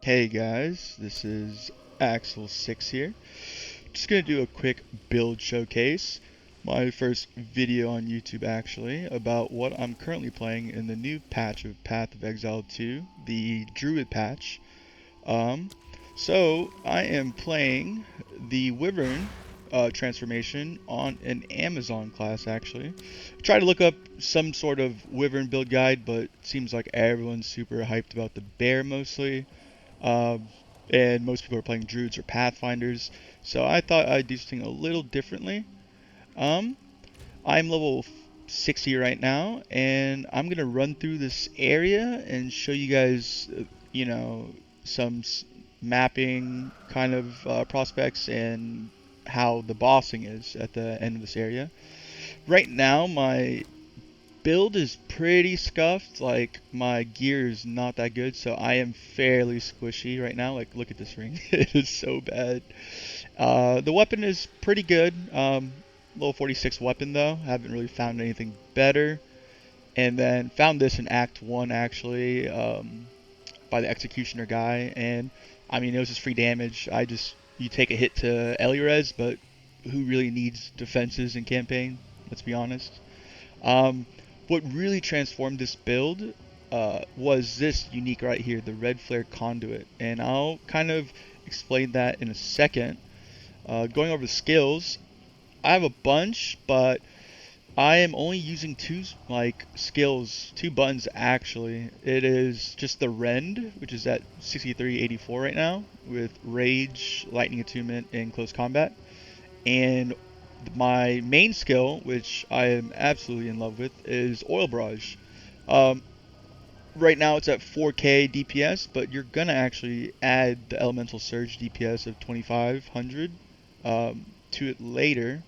Hey guys, this is Axel6 here. Just gonna do a quick build showcase. My first video on YouTube actually, about what I'm currently playing in the new patch of Path of Exile 2, the Druid patch. Um, so I am playing the Wyvern transformation on an Amazon class actually. Try to look up some sort of Wyvern build guide, but it seems like everyone's super hyped about the bear mostly. Um, and most people are playing Druids or Pathfinders, so I thought I'd do something a little differently. Um, I'm level 60 right now, and I'm gonna run through this area and show you guys, some mapping kind of prospects and how the bossing is at the end of this area. Right now, my build is pretty scuffed. Like, my gear is not that good, so I am fairly squishy right now. Like, look at this ring. It is so bad. The weapon is pretty good. Level 46 weapon, though. Haven't really found anything better. And then found this in Act 1, actually, by the Executioner guy. And, I mean, it was just free damage. You take a hit to Elires, but who really needs defenses in campaign? Let's be honest. Um, what really transformed this build was this unique right here, the Red Flare Conduit. And I'll kind of explain that in a second. Going over the skills, I have a bunch, but I am only using two buttons actually. It is just the Rend, which is at 6384 right now, with Rage, Lightning Attunement, and Close Combat. And my main skill, which I am absolutely in love with, is Oil Barrage. Um, right now it's at 4k DPS, but you're gonna actually add the Elemental Surge DPS of 2500 to it later.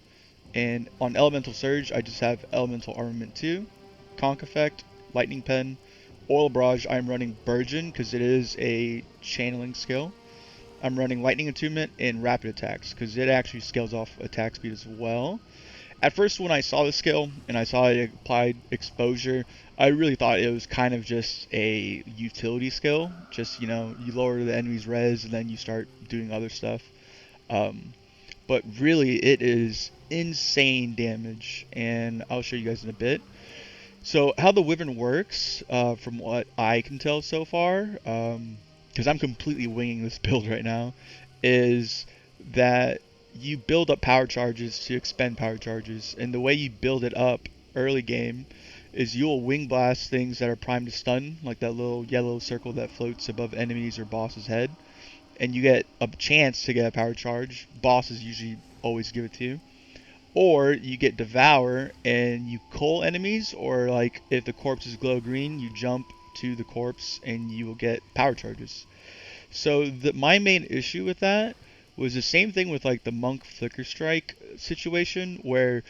And on Elemental Surge, I just have Elemental Armament 2, Conk Effect, Lightning Pen, Oil Barrage. I'm running Burgeon because it is a channeling skill. I'm running Lightning Attunement and Rapid Attacks because it actually scales off attack speed as well. At first, when I saw the skill and I saw it applied exposure, I really thought it was kind of just a utility skill. Just, you lower the enemy's res and then you start doing other stuff. Um, but really, it is insane damage, and I'll show you guys in a bit. So, how the Wyvern works, from what I can tell so far, because I'm completely winging this build right now, is that you build up power charges to expend power charges, and the way you build it up early game is you'll wing blast things that are primed to stun, like that little yellow circle that floats above enemies or boss's head, and you get a chance to get a power charge. Bosses usually always give it to you. Or you get Devour and you cull enemies, or like if the corpse is glow green, you jump to the corpse and you will get power charges. So my main issue with that was the same thing with like the Monk Flicker Strike situation, where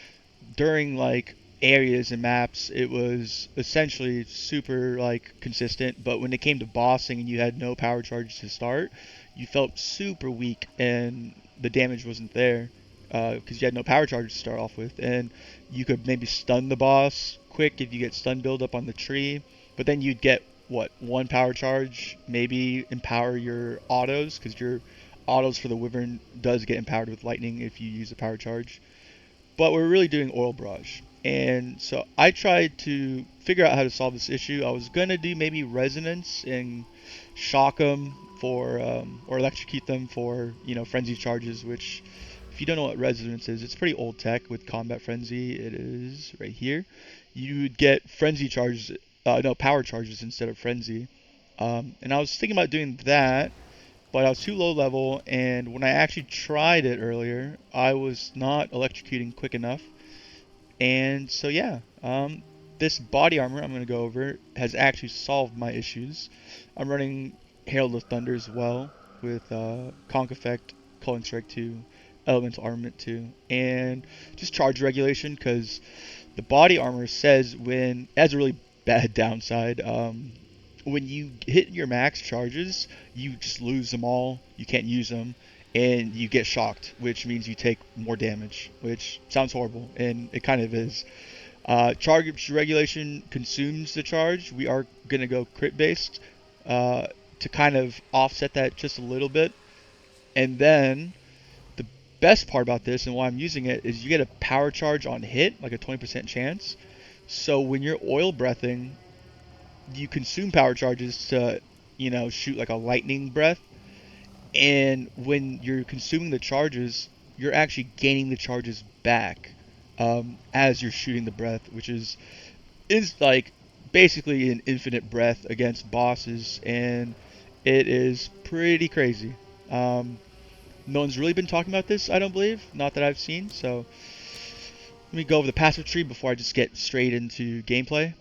during like areas and maps it was essentially super like consistent, but when it came to bossing and you had no power charges to start, you felt super weak and the damage wasn't there because you had no power charges to start off with, and you could maybe stun the boss quick if you get stun build up on the tree, but then you'd get one power charge, maybe empower your autos, because your autos for the Wyvern does get empowered with lightning if you use a power charge. But we're really doing Oil Barrage. And so I tried to figure out how to solve this issue. I was going to do maybe Resonance and shock them or electrocute them for, Frenzy charges, which, if you don't know what Resonance is, it's pretty old tech with Combat Frenzy. It is right here. You would get Frenzy charges, no, power charges instead of Frenzy. And I was thinking about doing that, but I was too low level, and when I actually tried it earlier, I was not electrocuting quick enough. And so yeah, this body armor I'm going to go over has actually solved my issues. I'm running Herald of Thunder as well with Conk Effect, Culling Strike 2, Elemental Armament 2, and just charge regulation, because the body armor says when, as a really bad downside, when you hit your max charges, you just lose them all. You can't use them, and you get shocked, which means you take more damage, which sounds horrible, and it kind of is. Charge regulation consumes the charge. We are going to go crit based. to kind of offset that just a little bit. And then the best part about this and why I'm using it is you get a power charge on hit, like a 20% chance. So when you're oil breathing, you consume power charges to, shoot like a lightning breath. And when you're consuming the charges, you're actually gaining the charges back as you're shooting the breath, which is like basically an infinite breath against bosses, and it is pretty crazy. Um, no one's really been talking about this, I don't believe, not that I've seen. So let me go over the passive tree before I just get straight into gameplay.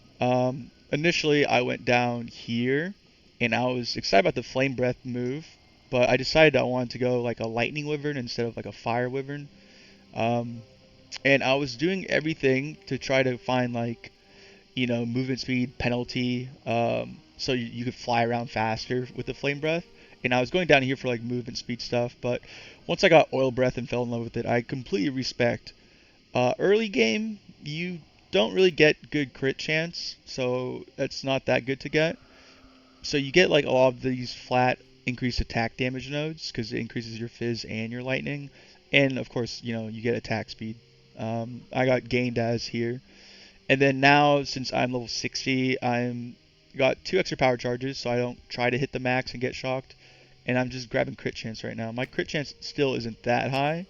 Initially, I went down here, and I was excited about the flame breath move, but I decided I wanted to go like a lightning wyvern instead of like a fire wyvern. Um, and I was doing everything to try to find like movement speed penalty, so you could fly around faster with the flame breath. And I was going down here for like movement speed stuff, but once I got oil breath and fell in love with it, I completely respect. Early game, you don't really get good crit chance, so it's not that good to get. So you get like a lot of these flat increased attack damage nodes because it increases your fizz and your lightning, and of course you get attack speed. I got gained as here. And then now, since I'm level 60, I'm got 2 extra power charges, so I don't try to hit the max and get shocked. And I'm just grabbing crit chance right now. My crit chance still isn't that high.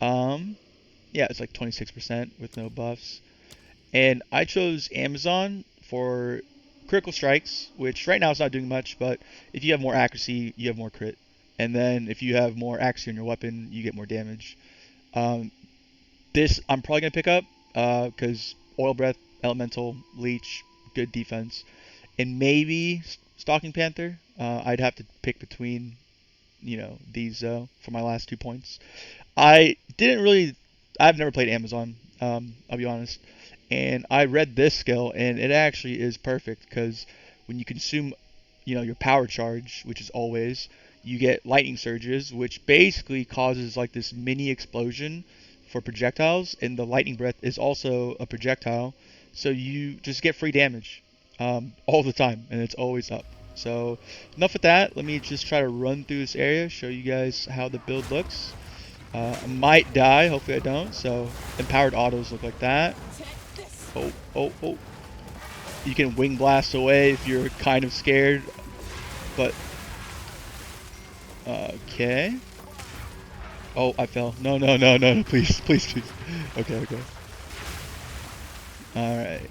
Yeah, it's like 26% with no buffs. And I chose Amazon for critical strikes, which right now is not doing much, but if you have more accuracy, you have more crit. And then if you have more accuracy on your weapon, you get more damage. Um, this I'm probably going to pick up because Oil Breath, Elemental, Leech, good defense. And maybe Stalking Panther. I'd have to pick between, these for my last 2 points. I didn't really. I've never played Amazon. I'll be honest. And I read this skill, and it actually is perfect because when you consume, your power charge, which is always, you get lightning surges, which basically causes like this mini explosion for projectiles, and the lightning breath is also a projectile, so you just get free damage all the time, and it's always up. So enough with that. Let me just try to run through this area, show you guys how the build looks. I might die, hopefully I don't. So empowered autos look like that. Oh, oh, oh. You can wing blast away if you're kind of scared, but okay. Oh, I fell. No, no, no, no, please, please, please. Okay, okay. Alright.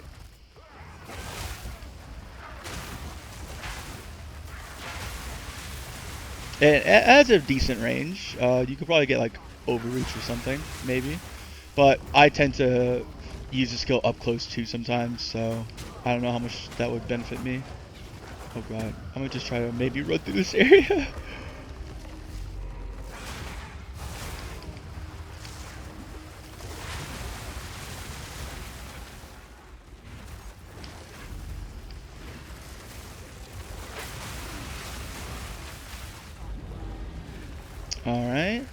And it has a decent range. You could probably get like overreach or something, maybe. But I tend to use the skill up close too sometimes, so I don't know how much that would benefit me. Oh god, I'm gonna just try to maybe run through this area. Alright.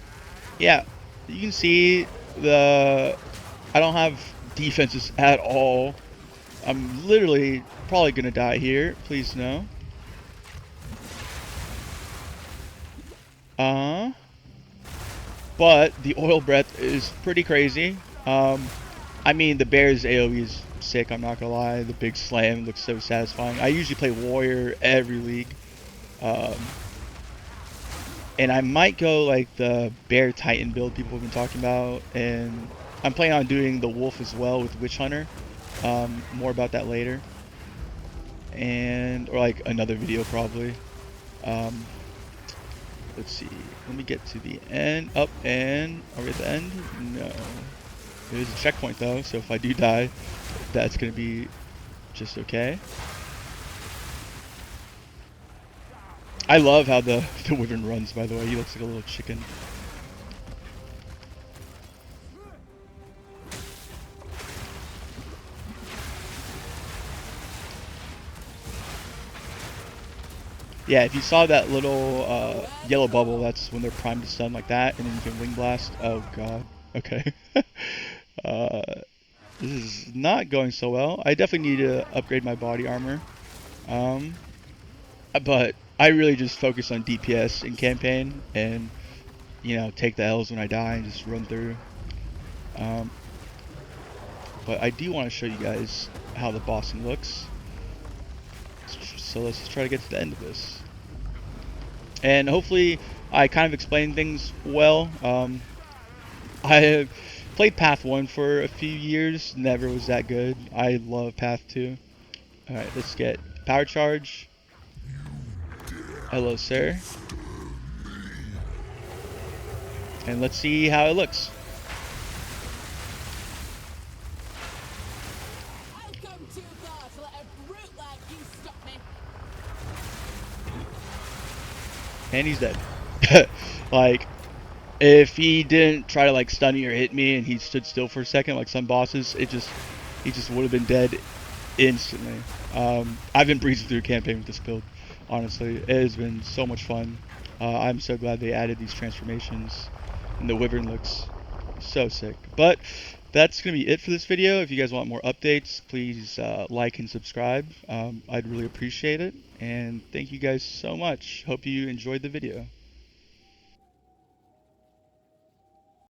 Yeah, you can see I don't have defenses at all. I'm literally probably gonna die here. Please no. But the oil breath is pretty crazy. I mean, the bear's AoE is sick, I'm not gonna lie. The big slam looks so satisfying. I usually play warrior every league. And I might go like the bear titan build people have been talking about. And I'm planning on doing the wolf as well with witch hunter. More about that later. Or like another video probably. Let's see. Let me get to the end. Up and are we at the end? No. There's a checkpoint though, so if I do die, that's gonna be just okay. I love how the wyvern runs, by the way. He looks like a little chicken. Yeah, if you saw that little yellow bubble, that's when they're primed to stun like that, and then you can wing blast. Oh god. Okay. This is not going so well. I definitely need to upgrade my body armor. But I really just focus on DPS in campaign and, you know, take the L's when I die and just run through. But I do want to show you guys how the bossing looks. So let's just try to get to the end of this. And hopefully I kind of explained things well. I have played Path 1 for a few years, never was that good. I love Path 2. Alright, let's get Power Charge. Hello, sir. And let's see how it looks. I've come too far to let a brute like you stop me. And he's dead. Like, if he didn't try to like stun me or hit me and he stood still for a second, like some bosses, he just would have been dead instantly. I've been breezing through campaign with this build, honestly. It has been so much fun. I'm so glad they added these transformations, and the Wyvern looks so sick. But that's going to be it for this video. If you guys want more updates, please like and subscribe. I'd really appreciate it. And thank you guys so much. Hope you enjoyed the video.